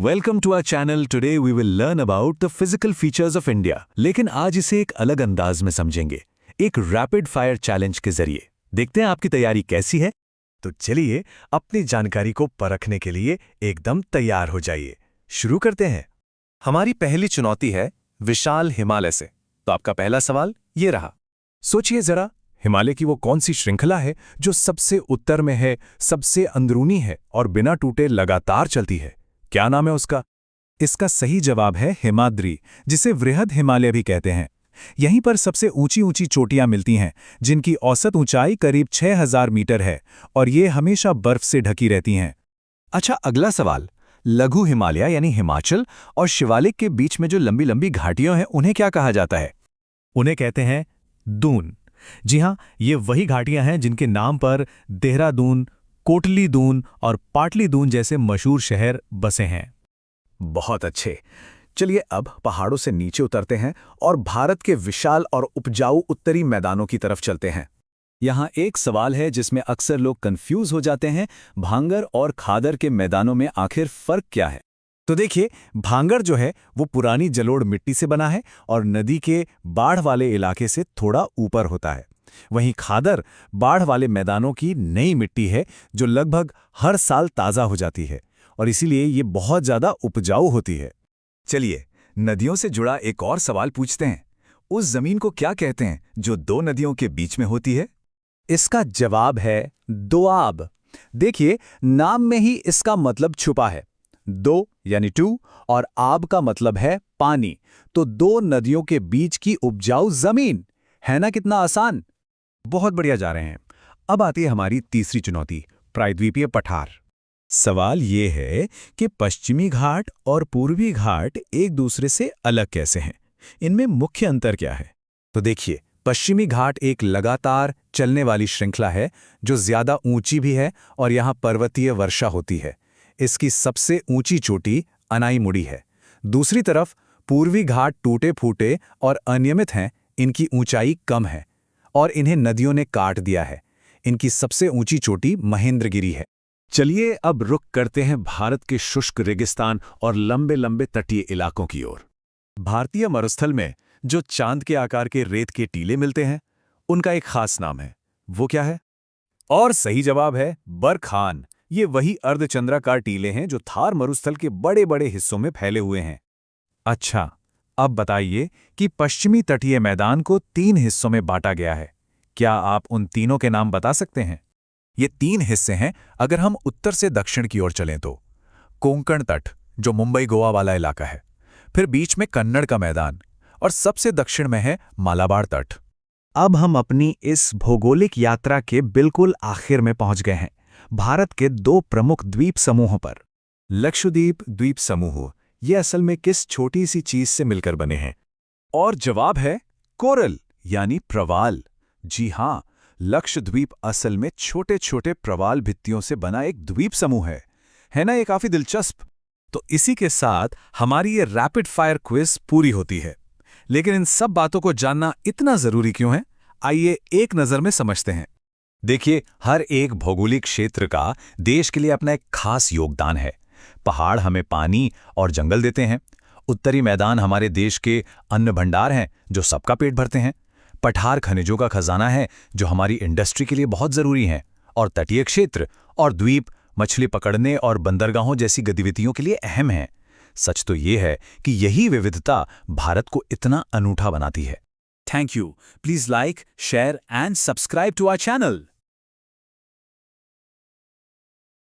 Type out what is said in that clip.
Welcome to our channel. Today we will learn about the physical features of India, लेकिन आज इसे एक अलग अंदाज में समझेंगे, एक रैपिड फायर चैलेंज के जरिए। देखते हैं आपकी तैयारी कैसी है। तो चलिए अपनी जानकारी को परखने के लिए एकदम तैयार हो जाइए। शुरू करते हैं। हमारी पहली चुनौती है विशाल हिमालय से। तो आपका पहला सवाल ये रहा। सोचिए जरा, हिमालय की वो कौन सी श्रृंखला है जो सबसे उत्तर में है, सबसे अंदरूनी है और बिना टूटे लगातार चलती है? क्या नाम है उसका? इसका सही जवाब है हिमाद्री, जिसे वृहद हिमालय भी कहते हैं। यहीं पर सबसे ऊंची ऊंची चोटियां मिलती हैं, जिनकी औसत ऊंचाई करीब 6000 मीटर है और ये हमेशा बर्फ से ढकी रहती हैं। अच्छा, अगला सवाल। लघु हिमालय यानी हिमाचल और शिवालिक के बीच में जो लंबी लंबी घाटियां हैं, उन्हें क्या कहा जाता है? उन्हें कहते हैं दून। जी हाँ, ये वही घाटियां हैं जिनके नाम पर देहरादून, कोटली दून और पाटली दून जैसे मशहूर शहर बसे हैं। बहुत अच्छे। चलिए अब पहाड़ों से नीचे उतरते हैं और भारत के विशाल और उपजाऊ उत्तरी मैदानों की तरफ चलते हैं। यहाँ एक सवाल है जिसमें अक्सर लोग कंफ्यूज हो जाते हैं, भांगर और खादर के मैदानों में आखिर फर्क क्या है? तो देखिए, भांगर जो है वो पुरानी जलोढ़ मिट्टी से बना है और नदी के बाढ़ वाले इलाके से थोड़ा ऊपर होता है। वहीं खादर बाढ़ वाले मैदानों की नई मिट्टी है जो लगभग हर साल ताज़ा हो जाती है और इसीलिए ये बहुत ज़्यादा उपजाऊ होती है। चलिए नदियों से जुड़ा एक और सवाल पूछते हैं। उस जमीन को क्या कहते हैं जो दो नदियों के बीच में होती है? इसका जवाब है दोआब। देखिए, नाम में ही इसका मतलब छुपा है। दो यानी टू और आब का मतलब है पानी। तो दो नदियों के बीच की उपजाऊ जमीन है ना। कितना आसान। बहुत बढ़िया जा रहे हैं। अब आती है हमारी तीसरी चुनौती, प्रायद्वीपीय पठार। सवाल ये है कि पश्चिमी घाट और पूर्वी घाट एक दूसरे से अलग कैसे हैं? इनमें मुख्य अंतर क्या है? तो देखिए, पश्चिमी घाट एक लगातार चलने वाली श्रृंखला है जो ज्यादा ऊंची भी है और यहाँ पर्वतीय वर्षा होती है। इसकी सबसे ऊंची चोटी अनाईमुड़ी है। दूसरी तरफ पूर्वी घाट टूटे फूटे और अनियमित हैं, इनकी ऊंचाई कम है और इन्हें नदियों ने काट दिया है। इनकी सबसे ऊंची चोटी महेंद्रगिरी है। चलिए अब रुख करते हैं भारत के शुष्क रेगिस्तान और लंबे लंबे तटीय इलाकों की ओर। भारतीय मरुस्थल में जो चांद के आकार के रेत के टीले मिलते हैं, उनका एक खास नाम है। वो क्या है? और सही जवाब है बरखान। ये वही अर्धचंद्राकार टीले हैं जो थार मरुस्थल के बड़े बड़े हिस्सों में फैले हुए हैं। अच्छा, अब बताइए कि पश्चिमी तटीय मैदान को 3 हिस्सों में बांटा गया है। क्या आप उन तीनों के नाम बता सकते हैं? ये 3 हिस्से हैं। अगर हम उत्तर से दक्षिण की ओर चलें तो कोंकण तट, जो मुंबई गोवा वाला इलाका है, फिर बीच में कन्नड़ का मैदान और सबसे दक्षिण में है मालाबार तट। अब हम अपनी इस भौगोलिक यात्रा के बिल्कुल आखिर में पहुंच गए हैं, भारत के 2 प्रमुख द्वीप समूहों पर। लक्षद्वीप द्वीप समूह ये असल में किस छोटी सी चीज से मिलकर बने हैं? और जवाब है कोरल यानी प्रवाल। जी हां, लक्षद्वीप असल में छोटे छोटे प्रवाल भित्तियों से बना एक द्वीप समूह है ना? ये काफी दिलचस्प। तो इसी के साथ हमारी ये रैपिड फायर क्विज पूरी होती है। लेकिन इन सब बातों को जानना इतना जरूरी क्यों है? आइए एक नजर में समझते हैं। देखिए, हर एक भौगोलिक क्षेत्र का देश के लिए अपना एक खास योगदान है। पहाड़ हमें पानी और जंगल देते हैं। उत्तरी मैदान हमारे देश के अन्न भंडार हैं जो सबका पेट भरते हैं। पठार खनिजों का खजाना है जो हमारी इंडस्ट्री के लिए बहुत जरूरी हैं। और तटीय क्षेत्र और द्वीप मछली पकड़ने और बंदरगाहों जैसी गतिविधियों के लिए अहम हैं। सच तो ये है कि यही विविधता भारत को इतना अनूठा बनाती है। Thank you. Please like, share and subscribe to our channel.